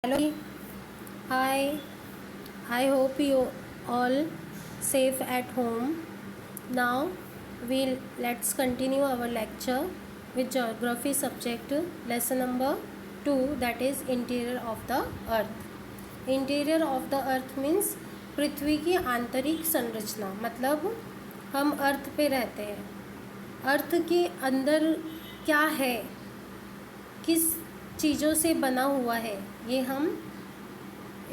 Hello, hi. I hope you all safe at home. Now let's continue our lecture with geography subject lesson number 2, that is interior of the earth. Interior of the earth means पृथ्वी की आंतरिक संरचना, मतलब हम अर्थ पे रहते हैं, अर्थ के अंदर क्या है, किस चीज़ों से बना हुआ है, ये हम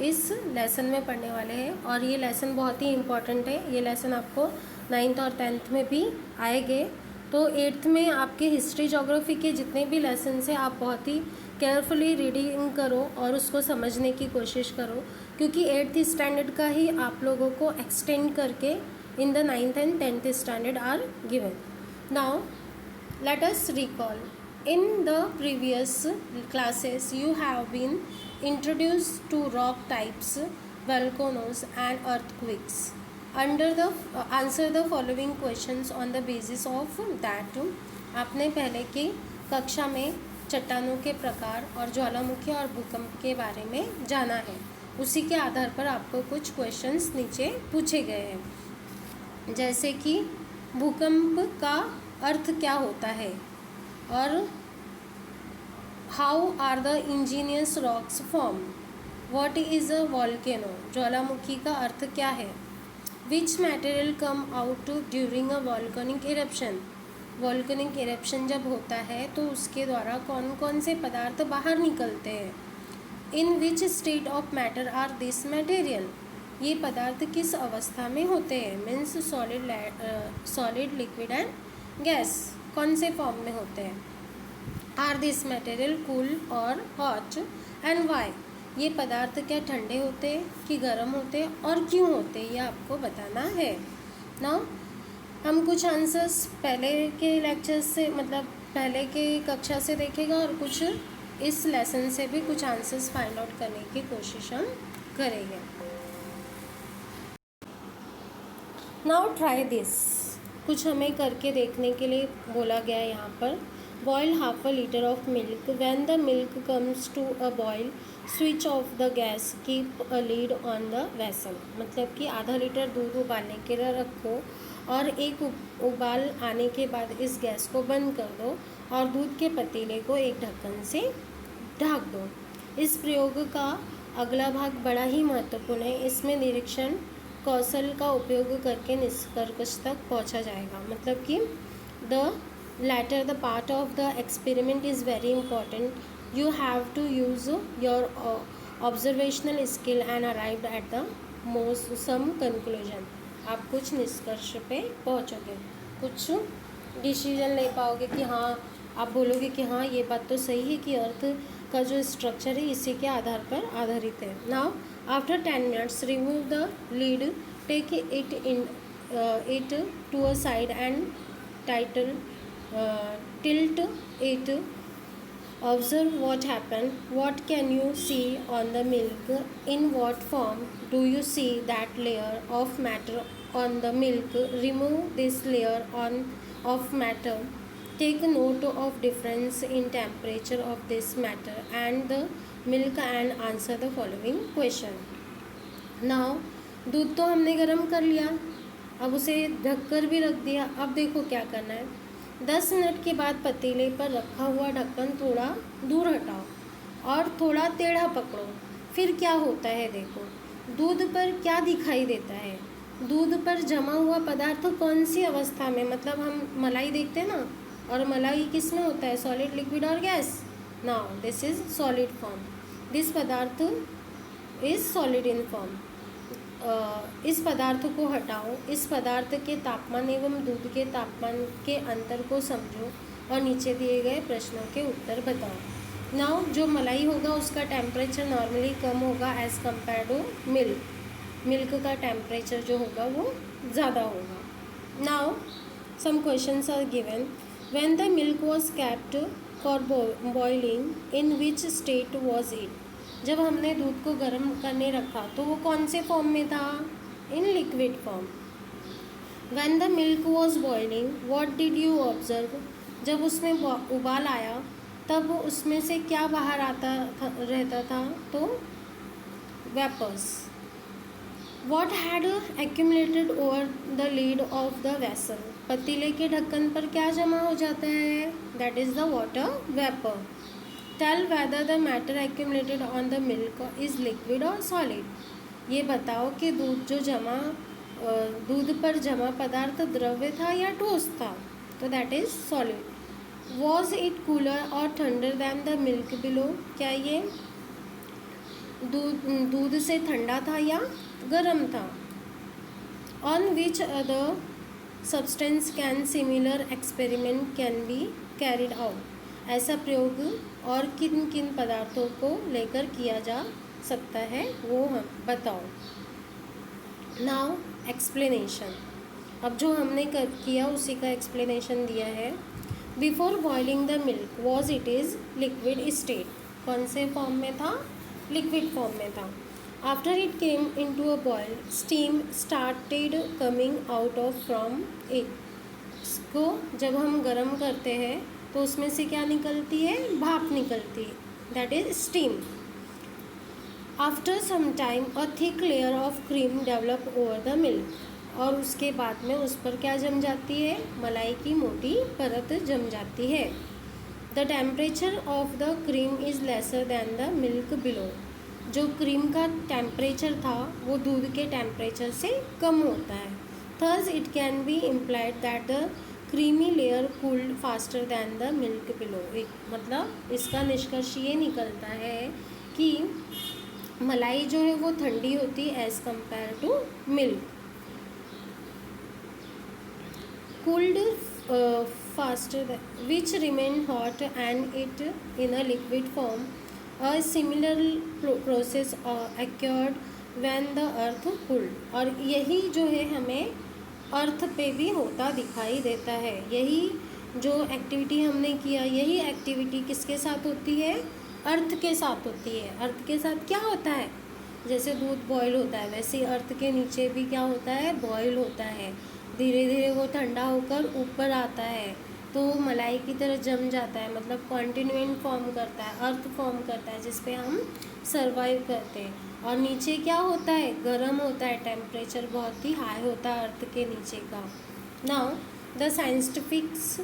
इस लेसन में पढ़ने वाले हैं। और ये लेसन बहुत ही इम्पॉर्टेंट है। ये लेसन आपको 9th और 10th में भी आएंगे। तो 8th में आपके हिस्ट्री जोग्राफी के जितने भी लेसन हैं आप बहुत ही केयरफुली रीडिंग करो और उसको समझने की कोशिश करो, क्योंकि 8th स्टैंडर्ड का ही आप लोगों को एक्सटेंड करके इन द 9th एंड 10th standard are given. Now let us recall. In the previous classes, you have been introduced to rock types, volcanoes, and earthquakes. Answer the following questions on the basis of that. आपने पहले की कक्षा में चट्टानों के प्रकार और ज्वालामुखी और भूकंप के बारे में जाना है। उसी के आधार पर आपको कुछ क्वेश्चंस नीचे पूछे गए हैं, जैसे कि भूकंप का अर्थ क्या होता है, और how are the igneous rocks form, what is a volcano, ज्वालामुखी का अर्थ क्या है, which material come out during a volcanic eruption, volcanic eruption जब होता है तो उसके द्वारा कौन कौन से पदार्थ बाहर निकलते हैं, in which state of matter are this material, ये पदार्थ किस अवस्था में होते हैं, means solid liquid and gas, कौन से फॉर्म में होते हैं, आर दिस मटेरियल कूल और हॉट एंड वाई, ये पदार्थ क्या ठंडे होते हैं कि गर्म होते हैं और क्यों होते हैं, ये आपको बताना है। नाउ हम कुछ आंसर्स पहले के लेक्चर से, मतलब पहले के कक्षा से देखेगा, और कुछ इस लेसन से भी कुछ आंसर्स फाइंड आउट करने की कोशिश हम करेंगे। नाउ ट्राई दिस, कुछ हमें करके देखने के लिए बोला गया है यहाँ पर। Boil half a litre of milk, when the milk comes to a boil switch off the gas, keep a lid on the vessel, मतलब कि आधा लीटर दूध उबालने के लिए रखो और एक उबाल आने के बाद इस गैस को बंद कर दो और दूध के पतीले को एक ढक्कन से ढक दो। इस प्रयोग का अगला भाग बड़ा ही महत्वपूर्ण है, इसमें निरीक्षण कौशल का उपयोग करके निष्कर्ष तक पहुंचा जाएगा, मतलब कि the latter the part of the experiment is very important. You have to use your observational skill and arrived at the most some conclusion. आप कुछ निष्कर्ष पे पहुँचोगे, कुछ डिसीजन ले पाओगे कि हाँ, आप बोलोगे कि हाँ ये बात तो सही है कि अर्थ का जो स्ट्रक्चर है इसी के आधार पर आधारित है। Now after 10 minutes remove the lid, take it to a side and tilt it, observe what happened, what can you see on the milk, in what form do you see that layer of matter on the milk, remove this layer of matter, take note of difference in temperature of this matter and the milk and answer the following question. Now दूध तो हमने गर्म कर लिया, अब उसे ढककर भी रख दिया। अब देखो क्या करना है, 10 मिनट के बाद पतीले पर रखा हुआ ढक्कन थोड़ा दूर हटाओ और थोड़ा टेढ़ा पकड़ो। फिर क्या होता है देखो, दूध पर क्या दिखाई देता है, दूध पर जमा हुआ पदार्थ कौन सी अवस्था में, मतलब हम मलाई देखते हैं ना, और मलाई किस में होता है, सॉलिड लिक्विड और gas. Now this is solid form, this पदार्थ इज सॉलिड इन फॉर्म। इस पदार्थ को हटाओ, इस पदार्थ के तापमान एवं दूध के तापमान के अंतर को समझो और नीचे दिए गए प्रश्नों के उत्तर बताओ। नाउ जो मलाई होगा उसका टेम्परेचर नॉर्मली कम होगा as compare to milk, milk का टेम्परेचर जो होगा वो ज़्यादा होगा। Now some questions are given, when the milk was kept for boiling in which state was it, जब हमने दूध को गर्म करने रखा तो वो कौन से फॉर्म में था, in liquid form. When the milk was boiling what did you observe, जब उसमें उबाल आया तब उसमें से क्या बाहर रहता था, तो vapours. What had accumulated over the lid of the vessel, पतीले के ढक्कन पर क्या जमा हो जाता है, that is the water vapour. Tell whether the matter accumulated on the milk is liquid और सॉलिड, ये बताओ कि दूध पर जमा पदार्थ द्रव्य था या ठोस था, तो that is solid. Was it cooler और ठंडर दैन द मिल्क बिलो, क्या ये दूध से ठंडा था या गर्म था। On which other substance can similar experiment can be carried out, ऐसा प्रयोग और किन किन पदार्थों को लेकर किया जा सकता है वो हम बताओ। नाउ एक्सप्लेनेशन, अब जो हमने किया उसी का एक्सप्लेनेशन दिया है। Before boiling the milk was it is liquid state, कौन से फॉर्म में था, लिक्विड फॉर्म में था। After it came into a boil steam started coming out of from it, इसको जब हम गर्म करते हैं तो उसमें से क्या निकलती है, भाप निकलती है, that is steam. After some time a thick layer of cream develop over the milk, और उसके बाद में उस पर क्या जम जाती है, मलाई की मोटी परत जम जाती है। The temperature of the cream is lesser than the milk below, जो क्रीम का टेम्परेचर था वो दूध के टेम्परेचर से कम होता है। Thus it can be implied that the creamy layer cooled faster than the milk below, मतलब इसका निष्कर्ष ये निकलता है कि मलाई जो है वो ठंडी होती है as compare to milk. Cooled faster which remain hot and it in a liquid form, a similar process occurred when the earth cooled, और यही जो है हमें अर्थ पे भी होता दिखाई देता है। यही जो एक्टिविटी हमने किया, यही एक्टिविटी किसके साथ होती है, अर्थ के साथ होती है। अर्थ के साथ क्या होता है, जैसे दूध बॉयल होता है वैसे अर्थ के नीचे भी क्या होता है, बॉयल होता है। धीरे धीरे वो ठंडा होकर ऊपर आता है तो मलाई की तरह जम जाता है, मतलब कॉन्टिन्यूएंट फॉर्म करता है, अर्थ फॉर्म करता है जिस पे हम सर्वाइव करते हैं। और नीचे क्या होता है, गर्म होता है, टेम्परेचर बहुत ही हाई होता है अर्थ के नीचे का। Now the scientists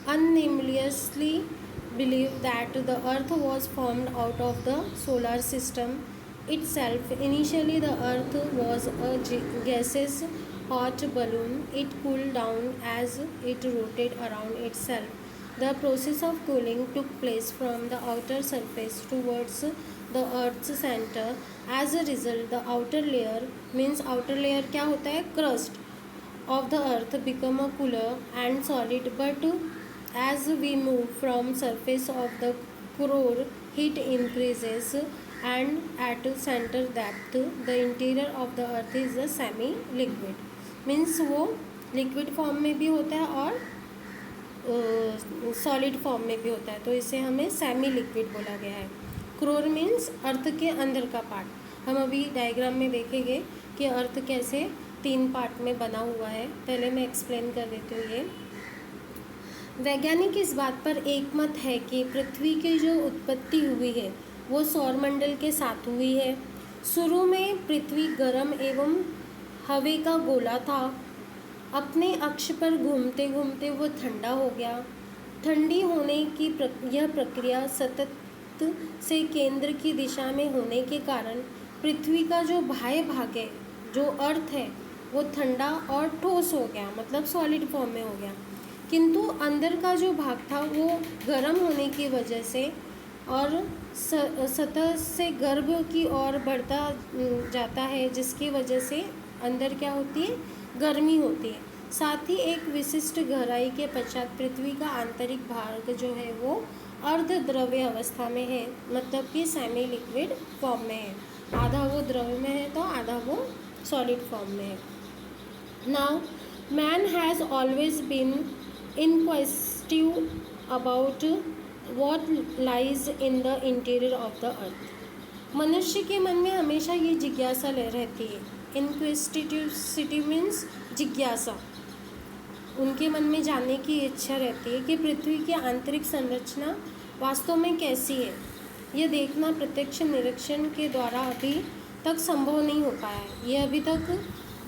unanimously believe that the earth was formed out of the solar system itself. Initially the earth was a gaseous hot balloon. It cooled down as it rotated around itself. The process of cooling took place from the outer surface towards the earth's center. As a result the outer layer, means outer layer क्या होता है, crust of the earth become a cooler and solid, but as we move from surface of the core heat increases and at center depth the interior of the earth is a semi liquid, means वो liquid form में भी होता है और solid form में भी होता है, तो इसे हमें सेमी लिक्विड बोला गया है। क्रोर मीन्स अर्थ के अंदर का पार्ट। हम अभी डायग्राम में देखेंगे कि अर्थ कैसे 3 पार्ट में बना हुआ है। पहले मैं एक्सप्लेन कर देती हूँ ये। वैज्ञानिक इस बात पर एकमत है कि पृथ्वी की जो उत्पत्ति हुई है वो सौरमंडल के साथ हुई है। शुरू में पृथ्वी गर्म एवं हवा का गोला था। अपने अक्ष पर घूमते घूमते वो ठंडा हो गया। ठंडी होने की यह प्रक्रिया सतत से केंद्र की दिशा में होने के कारण पृथ्वी का जो बाह्य भाग है, जो अर्थ है, वो ठंडा और ठोस हो गया, मतलब सॉलिड फॉर्म में हो गया। किंतु अंदर का जो भाग था वो गर्म होने की वजह से और सतह से गर्भ की ओर बढ़ता जाता है, जिसकी वजह से अंदर क्या होती है, गर्मी होती है। साथ ही एक विशिष्ट गहराई के पश्चात पृथ्वी का आंतरिक भाग जो है वो अर्ध द्रव्य अवस्था में है, मतलब कि सेमी लिक्विड फॉर्म में है। आधा वो द्रव्य में है तो आधा वो सॉलिड फॉर्म में है। Now man has always been inquisitive about what lies in the interior of the earth. मनुष्य के मन में हमेशा ये जिज्ञासा रहती है। Inquisitivity means जिज्ञासा। उनके मन में जानने की इच्छा रहती है कि पृथ्वी की आंतरिक संरचना वास्तव में कैसी है। यह देखना प्रत्यक्ष निरीक्षण के द्वारा अभी तक संभव नहीं हो पाया है। ये अभी तक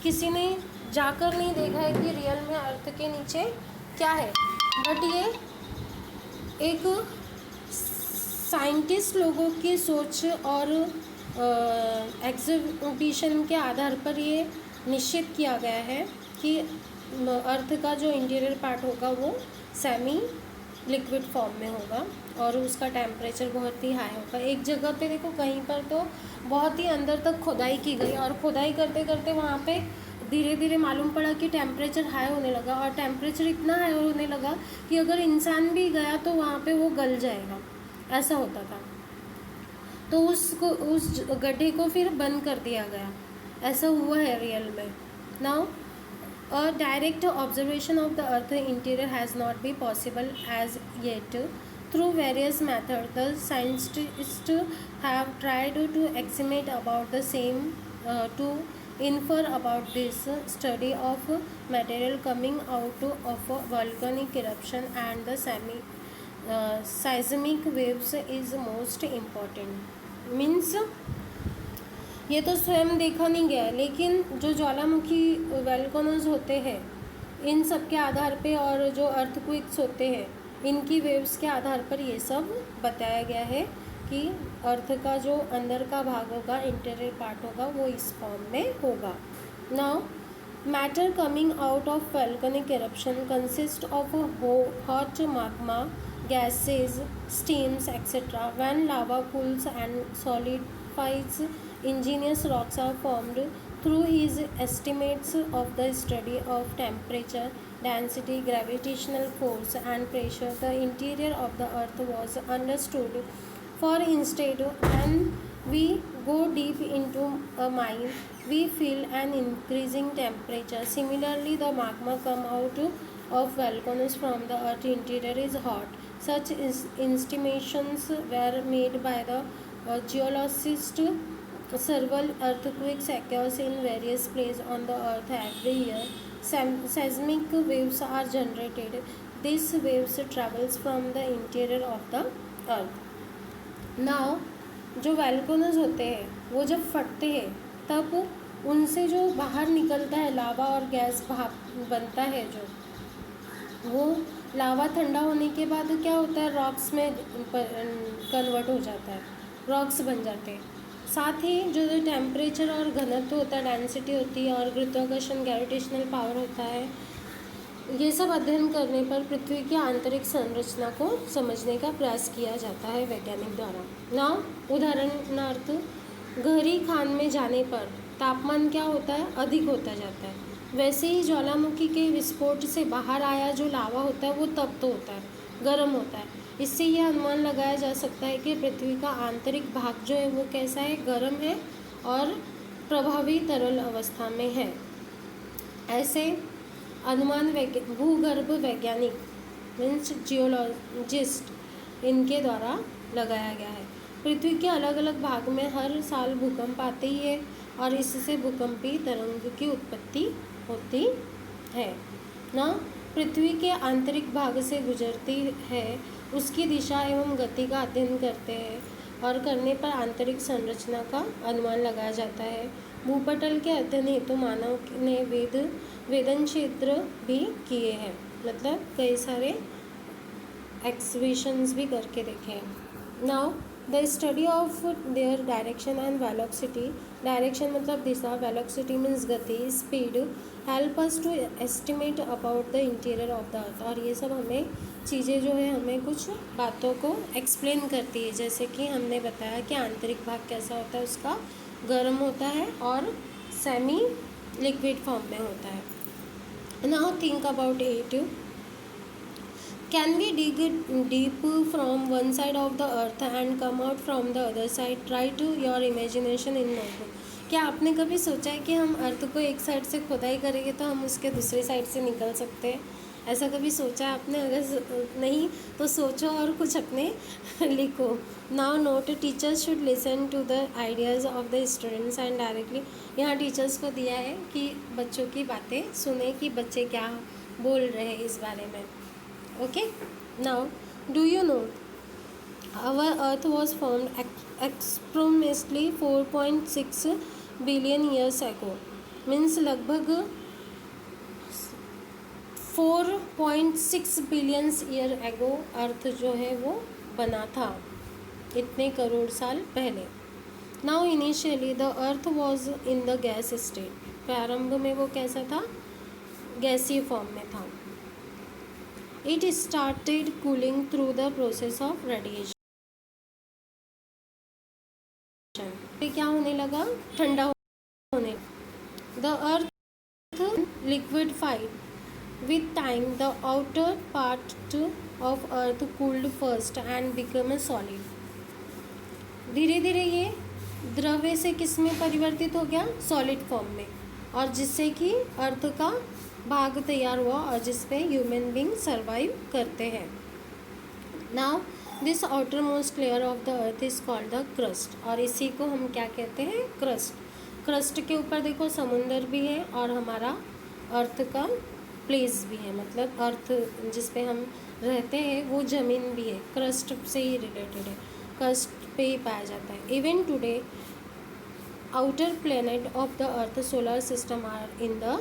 किसी ने जाकर नहीं देखा है कि रियल में अर्थ के नीचे क्या है, बट ये एक साइंटिस्ट लोगों की सोच और एग्जीबिशन के आधार पर ये निश्चित किया गया है कि अर्थ का जो इंटीरियर पार्ट होगा वो सेमी लिक्विड फॉर्म में होगा और उसका टेम्परेचर बहुत ही हाई होगा। एक जगह पे देखो, कहीं पर तो बहुत ही अंदर तक खुदाई की गई और खुदाई करते करते वहाँ पे धीरे धीरे मालूम पड़ा कि टेम्परेचर हाई होने लगा और टेम्परेचर इतना हाई होने लगा कि अगर इंसान भी गया तो वहाँ पे वो गल जाएगा, ऐसा होता था। तो उस गड्ढे को फिर बंद कर दिया गया। ऐसा हुआ है रियल में। Now a direct observation of the earth interior has not been possible as yet. Through various methods, the scientists have tried to estimate about the same, to infer about this study of material coming out of a volcanic eruption and the seismic waves is most important. Means ये तो स्वयं देखा नहीं गया, लेकिन जो ज्वालामुखी volcanoes होते हैं इन सब के आधार पे और जो अर्थक्वेक्स होते हैं इनकी वेव्स के आधार पर ये सब बताया गया है कि अर्थ का जो अंदर का भाग होगा, इंटीरियर पार्ट होगा, वो इस फॉर्म में होगा। Now matter coming out of volcanic eruption consist of hot magma, gases, steams, etc. When lava cools and solidifies, ingenious rocks are formed. Through his estimates of the study of temperature, density, gravitational force and pressure, the interior of the earth was understood. For instead, when we go deep into a mine, we feel an increasing temperature. Similarly, the magma come out of volcanoes from the earth interior is hot. Such estimations were made by the geologists. Several earthquakes occur in various places on the earth every year. Seismic waves are generated. These waves travels from the interior of the earth. Now, जो volcanoes होते हैं वो जब फटते हैं तब उनसे जो बाहर निकलता है लावा और गैस भाप बनता है, जो वो लावा ठंडा होने के बाद क्या होता है, रॉक्स में कन्वर्ट हो जाता है, रॉक्स बन जाते हैं। साथ ही जो टेम्परेचर और घनत्व होता है, डेंसिटी होती है और गुरुत्वाकर्षण ग्रेविटेशनल पावर होता है, ये सब अध्ययन करने पर पृथ्वी की आंतरिक संरचना को समझने का प्रयास किया जाता है वैज्ञानिक द्वारा। नाउ उदाहरणार्थ, गहरी खान में जाने पर तापमान क्या होता है, अधिक होता जाता है। वैसे ही ज्वालामुखी के विस्फोट से बाहर आया जो लावा होता है वो तप्त होता है, गर्म होता है। इससे यह अनुमान लगाया जा सकता है कि पृथ्वी का आंतरिक भाग जो है वो कैसा है, गर्म है और प्रभावी तरल अवस्था में है। ऐसे अनुमान भूगर्भ वैज्ञानिक मीन्स जियोलॉजिस्ट इनके द्वारा लगाया गया है। पृथ्वी के अलग अलग भाग में हर साल भूकंप आते ही है और इससे भूकंपी तरंग की उत्पत्ति होती है ना। पृथ्वी के आंतरिक भाग से गुजरती है, उसकी दिशा एवं गति का अध्ययन करते हैं और करने पर आंतरिक संरचना का अनुमान लगाया जाता है। भूपटल के अध्ययन हेतु मानव ने वेदन क्षेत्र भी किए हैं, मतलब कई सारे एक्सहिबिशंस भी करके देखे हैं। Now the study of their direction and velocity, direction मतलब दिशा, वेलोसिटी मीन्स गति, speed, help us to estimate about the interior of the earth. और ये सब हमें चीज़ें जो है हमें कुछ बातों को एक्सप्लेन करती है, जैसे कि हमने बताया कि आंतरिक भाग कैसा होता है, उसका गर्म होता है और सेमी लिक्विड फॉर्म में होता है। Now think about it, can we dig deep from one side of the earth and come out from the other side? Write your imagination in notebook. क्या आपने कभी सोचा है कि हम अर्थ को एक साइड से खुदाई करेंगे तो हम उसके दूसरी साइड से निकल सकते हैं? ऐसा कभी सोचा है आपने? अगर नहीं तो सोचो और कुछ अपने लिखो। Now note, teachers should listen to the ideas of the students and directly. यहाँ टीचर्स को दिया है कि बच्चों की बातें सुने कि बच्चे क्या बोल रहे हैं इस बारे में। Okay, now do you know our earth was formed एक्सप्रोमेसली 4.6 बिलियन ईयर्स एगो, मीन्स लगभग 4.6 बिलियंस ईयर एगो अर्थ जो है वो बना था, इतने करोड़ साल पहले। Now initially the earth was in the gas state, प्रारंभ में वो कैसा था, गैसीय फॉर्म में था। It started cooling through the process of radiation, क्या होने लगा, ठंडा होने। The earth liquefied. With time, the outer part of earth cooled first and became a solid. धीरे धीरे ये द्रव्य से किस में परिवर्तित हो गया, सॉलिड फॉर्म में, और जिससे कि अर्थ का भाग तैयार हुआ और जिस पे ह्यूमन बींग सर्वाइव करते हैं। Now this outer most layer of the earth is called the crust, और इसी को हम क्या कहते हैं, क्रस्ट। क्रस्ट के ऊपर देखो समुंदर भी है और हमारा अर्थ का प्लेस भी है, मतलब अर्थ जिस पे हम रहते हैं वो ज़मीन भी है, क्रस्ट से ही रिलेटेड है, क्रस्ट पे ही पाया जाता है। Even today outer planet of the earth solar system are in the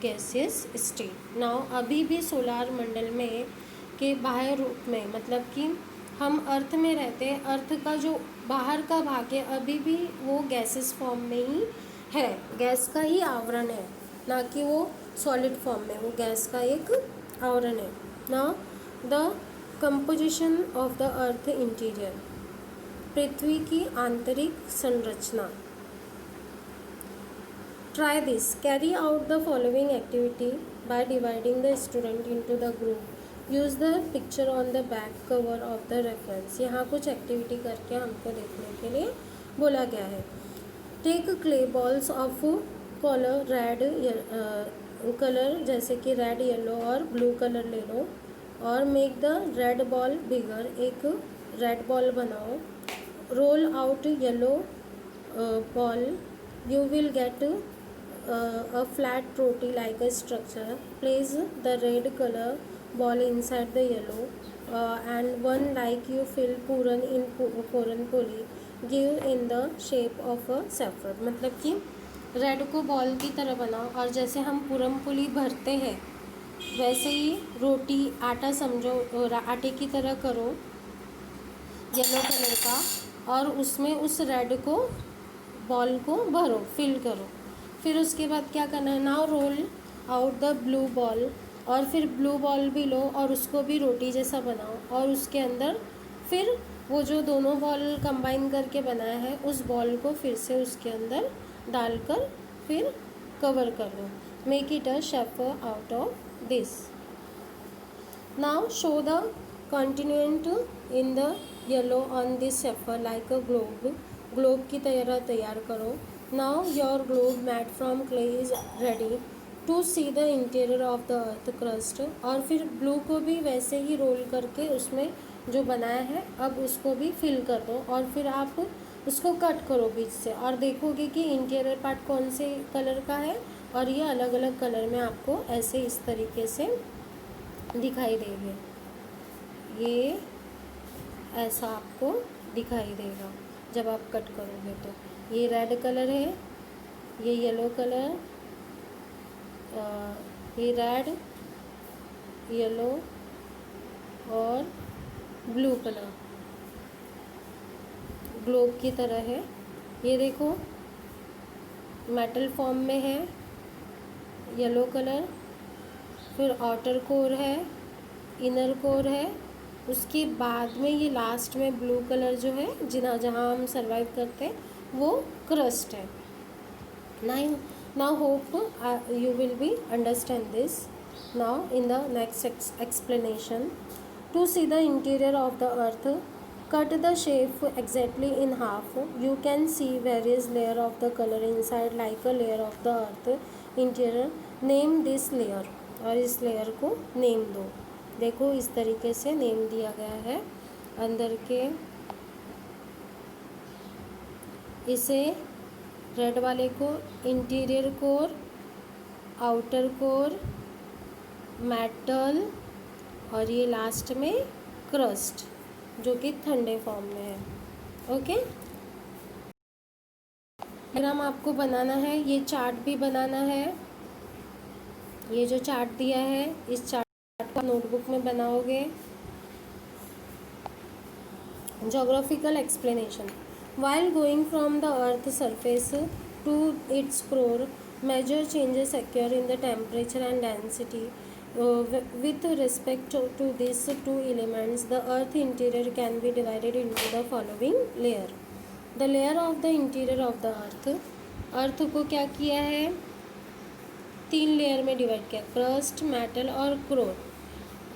gaseous state. Now अभी भी सोलार मंडल में के बाहर रूप में, मतलब कि हम अर्थ में रहते हैं, अर्थ का जो बाहर का भाग है अभी भी वो गैसेस फॉर्म में ही है, गैस का ही आवरण है, ना कि वो सॉलिड फॉर्म में, वो गैस का एक आवरण है। Now the composition of the earth interior, पृथ्वी की आंतरिक संरचना। Try this, carry out the following activity by dividing the student into the group, use the picture on the back cover of the reference. यहाँ कुछ activity करके हमको देखने के लिए बोला गया है। Take clay balls of colour red colour, जैसे कि रेड, येलो और ब्लू कलर ले लो, और make the red ball bigger, एक रेड बॉल बनाओ। Roll out yellow ball, you will get a flat roti like a structure. Place the red color ball inside the yellow and one like you fill puran in puran poli, give in the shape of a saffron। मतलब कि red को ball की तरह बनाओ और जैसे हम पूरन पुली भरते हैं वैसे ही रोटी आटा समझो, आटे की तरह करो येलो कलर का, और उसमें उस रेड को बॉल को भरो, फिल करो। फिर उसके बाद क्या करना है, now roll out the blue ball, और फिर ब्लू बॉल भी लो और उसको भी रोटी जैसा बनाओ, और उसके अंदर फिर वो जो दोनों बॉल कंबाइन करके बनाया है उस बॉल को फिर से उसके अंदर डालकर फिर कवर कर दो। Make it a shape out of this. Now show the continent in the yellow on this shaper like a globe, globe की तरह तैयार करो। Now your globe made from clay is ready to see the interior of the earth crust, और फिर blue को भी वैसे ही role करके उसमें जो बनाया है अब उसको भी फिल कर दो, और फिर आप उसको कट करो बीच से, और देखोगे कि इंटीरियर पार्ट कौन से कलर का है, और ये अलग अलग कलर में आपको ऐसे इस तरीके से दिखाई देंगे, ये ऐसा आपको दिखाई देगा जब आप कट करोगे। तो ये रेड कलर है, ये येलो कलर, ये रेड, येलो और ब्लू कलर ग्लोब की तरह है। ये देखो मेटल फॉर्म में है, येलो कलर, फिर आउटर कोर है, इनर कोर है, उसके बाद में ये लास्ट में ब्लू कलर जो है जहाँ हम सर्वाइव करते हैं वो क्रस्ट है। Now hope you will be understand this. Now in the next explanation, to see the interior of the earth, cut the shape exactly in half. You can see various layer of the color inside like a layer of the earth interior. Name this layer, और इस layer को name दो। देखो इस तरीके से name दिया गया है। अंदर के इसे रेड वाले को interior core, outer core, metal और ये लास्ट में क्रस्ट जो कि ठंडे फॉर्म में है। ओके, डायग्राम आपको बनाना है, ये चार्ट भी बनाना है। ये जो चार्ट दिया है इस चार्ट को नोटबुक में बनाओगे। Geographical explanation. While going from the Earth's surface to its core, major changes occur in the temperature and density. With respect to these two elements, the Earth interior can be divided into the following layer. The layer of the interior of the Earth. अर्थ को क्या किया है, 3 layer में divide किया, crust, metal और core.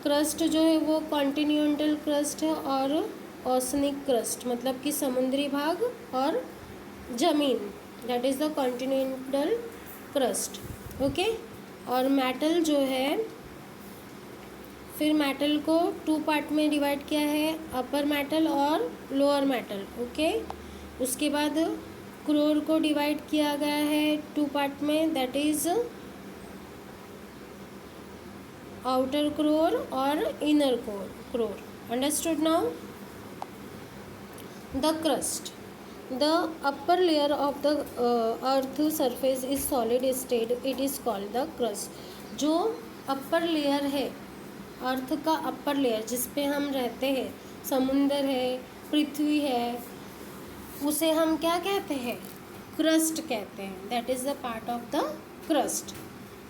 Crust जो है वो कॉन्टिनेंटल क्रस्ट है और ओशनिक क्रस्ट मतलब कि समुद्री भाग और जमीन, that is the continental crust. Okay, और मेटल जो है, फिर मेटल को 2 पार्ट में डिवाइड किया है, अपर मेटल और लोअर मेटल। ओके, उसके बाद कोर को डिवाइड किया गया है 2 पार्ट में, दैट इज़ आउटर कोर और inner core. Understood now? The crust. The upper layer of the earth surface is solid state. It is called the crust. जो upper layer है, अर्थ का अपर लेयर जिस पे हम रहते हैं, समुंदर है, पृथ्वी है, उसे हम क्या कहते हैं, क्रस्ट कहते हैं। That is the part of the crust.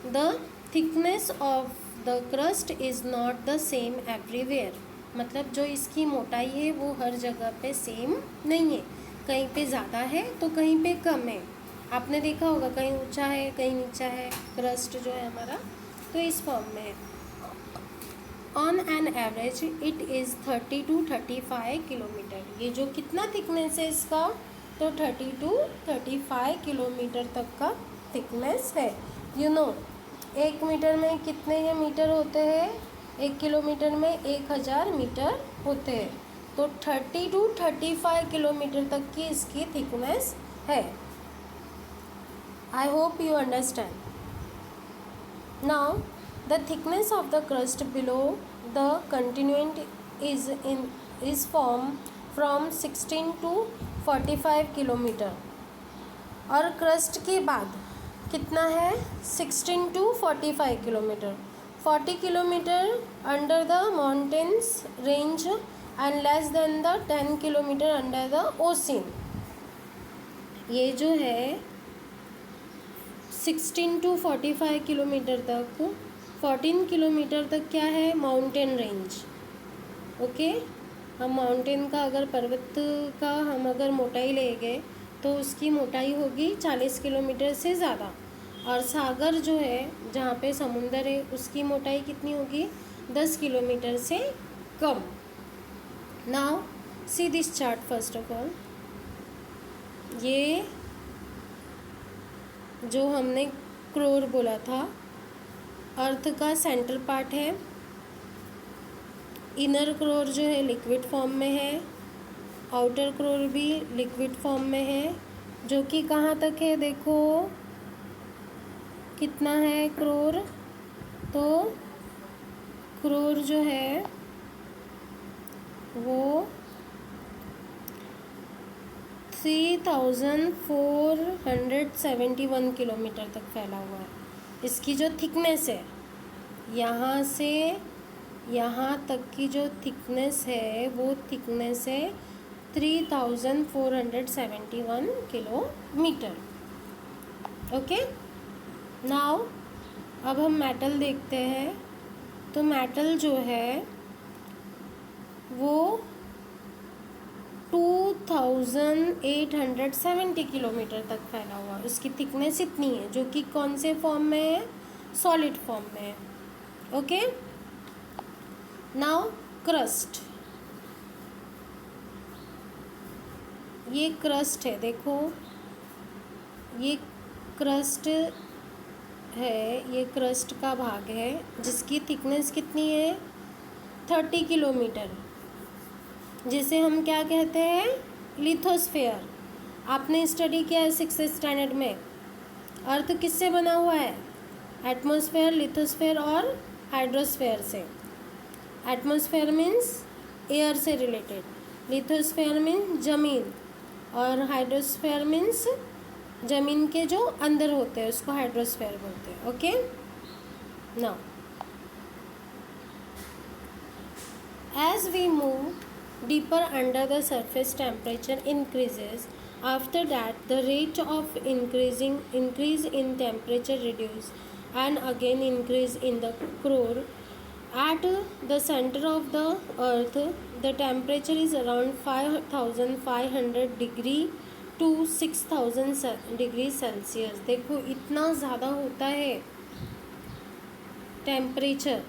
The thickness of the crust is not the same everywhere. मतलब जो इसकी मोटाई है वो हर जगह पे सेम नहीं है, कहीं पे ज़्यादा है तो कहीं पे कम है। आपने देखा होगा कहीं ऊंचा है कहीं नीचा है, क्रस्ट जो है हमारा तो इस फॉर्म में है। On an average it is 30 to 35 kilometre. ये जो कितना थिकनेस है इसका, तो 30 to 35 किलोमीटर तक का थिकनेस है। यू नो 1 मीटर में कितने मीटर होते हैं, 1 किलोमीटर में 1000 मीटर होते हैं, तो 30 to 35 किलोमीटर तक की इसकी थिकनेस है। I hope you understand. Now the thickness of the crust below the continent is form from 16 to 45 kilometre, और क्रस्ट के बाद कितना है, 16 to 45 kilometre. 40 kilometre under the mountains range and less than the 10 kilometre under the ocean. ये जो है 16 to 45 kilometre तक, 14 kilometre तक क्या है, माउंटेन रेंज। ओके, हम माउंटेन का अगर पर्वत का हम अगर मोटाई लेंगे तो उसकी मोटाई होगी 40 किलोमीटर से ज़्यादा, और सागर जो है जहाँ पे समुंदर है उसकी मोटाई कितनी होगी, 10 किलोमीटर से कम। Now see this chart first of all. ये जो हमने कोर बोला था, अर्थ का सेंटर पार्ट है। इनर कोर जो है लिक्विड फॉर्म में है, आउटर कोर भी लिक्विड फॉर्म में है, जो कि कहाँ तक है, देखो कितना है कोर, तो कोर जो है वो 3471 किलोमीटर तक फैला हुआ है। इसकी जो थिकनेस है, यहाँ से यहाँ तक की जो थिकनेस है वो थिकनेस है 3471 किलोमीटर। ओके, नाउ अब हम मेटल देखते हैं। तो मेटल जो है वो 2870 किलोमीटर तक फैला हुआ। इसकी थिकनेस इतनी है, जो कि कौन से फॉर्म में है, सॉलिड फॉर्म में है। Okay, now crust. ये क्रस्ट है, देखो ये क्रस्ट है, ये क्रस्ट का भाग है जिसकी थिकनेस कितनी है, 30 किलोमीटर, जिसे हम क्या कहते हैं, लिथोस्फेयर। आपने स्टडी किया है 6th स्टैंडर्ड में। अर्थ किससे बना हुआ है, एटमॉस्फेयर, लिथोस्फेयर और हाइड्रोस्फेयर से, एटमॉस्फेयर मीन्स एयर से रिलेटेड, लिथोस्फेयर मीन्स जमीन, और हाइड्रोस्फेयर मीन्स जमीन के जो अंदर होते हैं उसको हाइड्रोस्फेयर बोलते हैं. Okay, now as we move deeper under the surface, temperature increases. After that, the rate of increase in temperature reduce and again increase in the core. At the center of the earth, the temperature is around 5500 degree to 6000 degree Celsius. देखो इतना ज़्यादा होता है temperature,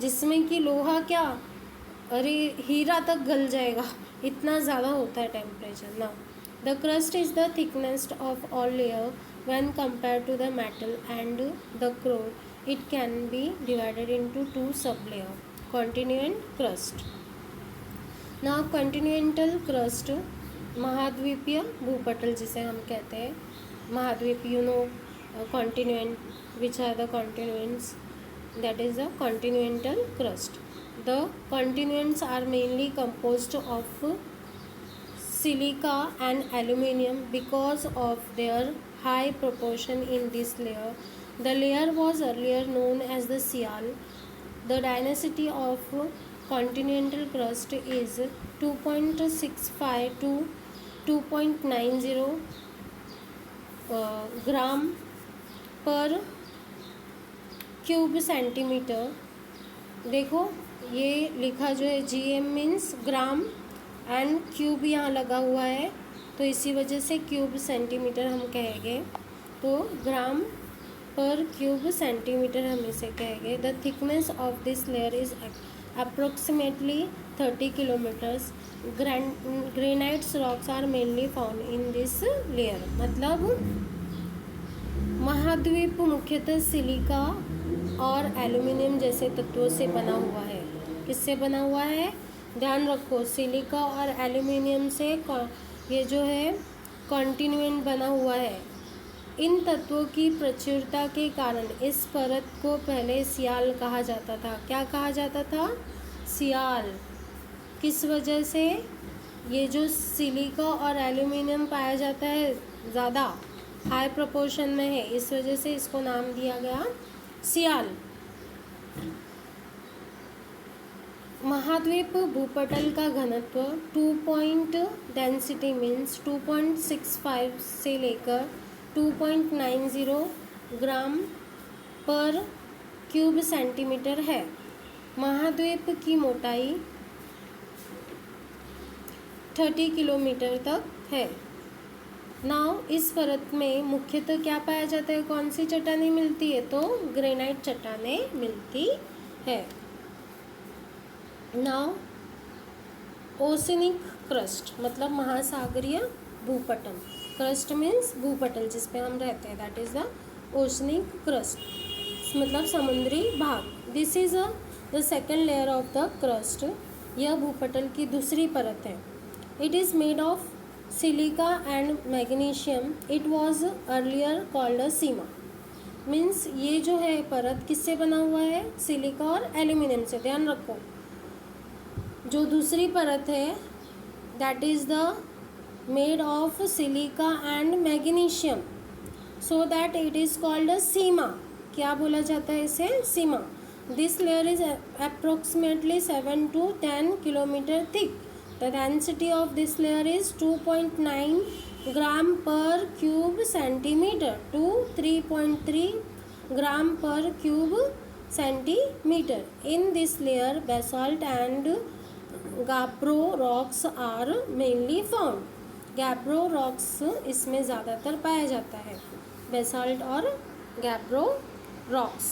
जिसमें कि लोहा क्या, अरे हीरा तक गल जाएगा, इतना ज़्यादा होता है temperature. Now the crust is the thickest of all layer when compare to the metal and the core. It can be divided into 2 sub layer. Continent crust. Now continental crust महाद्वीपीय भूपटल जिसे हम कहते हैं, महाद्वीप, you know continent, which are the continents, that is the continental crust. The continents are mainly composed of silica and aluminium because of their high proportion in this layer. The layer was earlier known as the Sial. The density of continental crust is 2.65 to 2.90 gram per cube centimetre. देखो ये लिखा जो है GM means gram and cube यहाँ लगा हुआ है, तो इसी वजह से क्यूब सेंटीमीटर हम कहेंगे, तो ग्राम पर क्यूब सेंटीमीटर हम इसे कहेंगे. The thickness of this layer is approximately 30 kilometres. Granites rocks are mainly found in this layer. मतलब महाद्वीप मुख्यतः सिलिका और एल्यूमिनियम जैसे तत्वों से बना हुआ है. किससे बना हुआ है, ध्यान रखो, सिलिका और एल्यूमिनियम से ये जो है कॉन्टिनेंट बना हुआ है. इन तत्वों की प्रचुरता के कारण इस परत को पहले सियाल कहा जाता था. क्या कहा जाता था, सियाल. किस वजह से, ये जो सिलिका और एल्यूमिनियम पाया जाता है ज़्यादा हाई प्रोपोर्शन में है, इस वजह से इसको नाम दिया गया सियाल. महाद्वीप भूपटल का घनत्व 2 डेंसिटी मीन्स 2.65 से लेकर 2.90 ग्राम पर क्यूब सेंटीमीटर है. महाद्वीप की मोटाई 30 किलोमीटर तक है. नाउ इस परत में मुख्यतः क्या पाया जाता है, कौन सी चट्टानें मिलती है, तो ग्रेनाइट चट्टानें मिलती है. नाउ ओशनिक क्रस्ट मतलब महासागरीय भूपटल. क्रस्ट मीन्स भूपटल जिस पे हम रहते हैं, that is the oceanic crust, मतलब समुद्री भाग. This is the second layer of the crust. यह भूपटल की दूसरी परत है. It is made of silica and magnesium. It was earlier called a Seema. Means ये जो है परत किससे बना हुआ है, सिलिका और एल्यूमिनियम से. ध्यान रखो, जो दूसरी परत है that is the made of silica and magnesium, so that it is called a sima. क्या बोला जाता है इसे, sima. This layer is approximately 7 to 10 kilometre thick. The density of this layer is 2.9 gram per cube centimeter to 3.3 gram per cube centimeter. In this layer, basalt and gabbro rocks are mainly found. gabbro rocks इसमें ज़्यादातर पाया जाता है, basalt और gabbro rocks.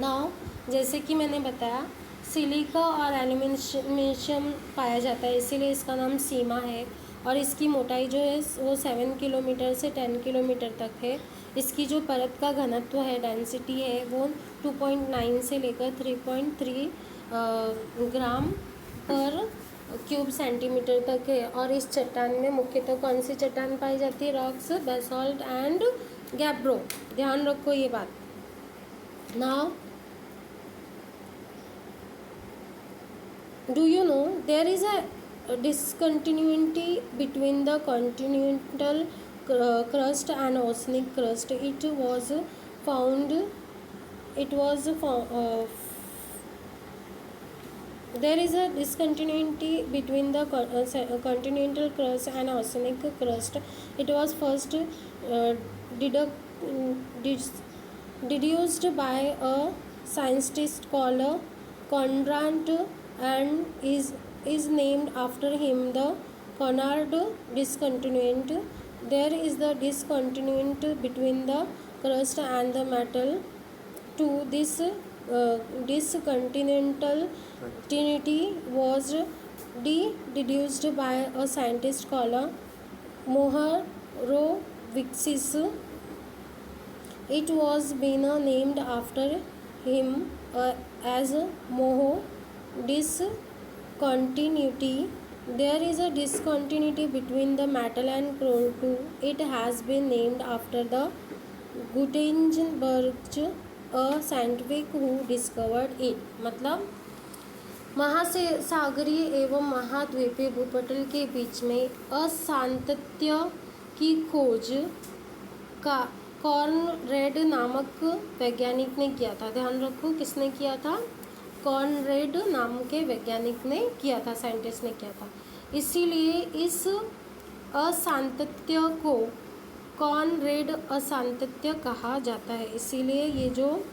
Now जैसे कि मैंने बताया सिलिका और एल्यूमिनियम पाया जाता है, इसीलिए इसका नाम सीमा है. और इसकी मोटाई जो है वो 7 किलोमीटर से 10 किलोमीटर तक है. इसकी जो परत का घनत्व है, डेंसिटी है, वो 2.9 से लेकर 3.3 ग्राम पर क्यूब सेंटीमीटर तक है. और इस चट्टान में मुख्यतः कौन सी चट्टान पाई जाती है, रॉक्स, बेसाल्ट एंड गैब्रो. ध्यान रखो ये बात. Now Do you know there is a discontinuity between the continental crust and oceanic crust? Found. It was There is a discontinuity between the continental crust and oceanic crust. It was first deduced by a scientist called Conrad and is named after him. The Conrad discontinuity. There is the discontinuity between the crust and the metal to this continental trinity was deduced by a scientist called Mohorovicius. It was been named after him as Moho discontinuity. There is a discontinuity between the metal and chrome too. It has been named after the Gutenberg, a scientific who discovered it. मतलब महासागरीय एवं महाद्वीपीय भूपटल के बीच में असांतत्य की खोज का Conrad नामक वैज्ञानिक ने किया था। ध्यान रखो, किसने किया था? कॉनरेड नाम के वैज्ञानिक ने किया था, साइंटिस्ट ने किया था। इसीलिए इस असांतत्य को कॉनरेड असांतत्य कहा जाता है। इसीलिए ये जो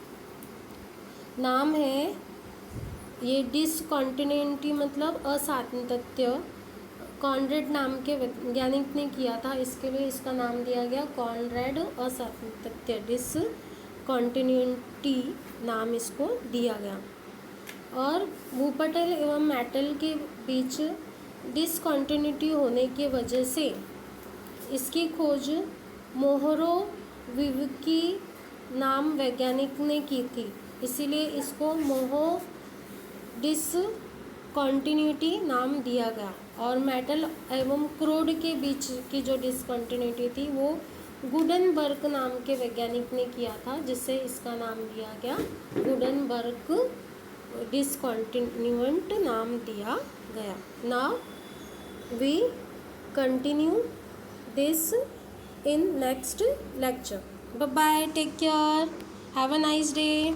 नाम है, ये डिसकॉन्टिन्यूटी मतलब असांतत्य, कॉनरेड नाम के वैज्ञानिक ने किया था, इसके लिए इसका नाम दिया गया कॉनरेड असांतत्य, डिसकॉन्टिन्यूटी नाम इसको दिया गया। और भूपटल एवं मेटल के बीच डिसकॉन्टिन्यूटी होने की वजह से इसकी खोज मोहोरोविकी नाम वैज्ञानिक ने की थी। इसीलिए इसको डिसकॉन्टिन्यूटी नाम दिया गया। और मेटल एवं क्रूड के बीच की जो डिसकॉन्टिन्यूटी थी वो गुडनबर्ग नाम के वैज्ञानिक ने किया था, जिससे इसका नाम दिया गया गुडनबर्ग डिसकॉन्टिन्यूएंट नाम दिया गया। Now we continue this in next lecture. Bye bye, take care, have a nice day.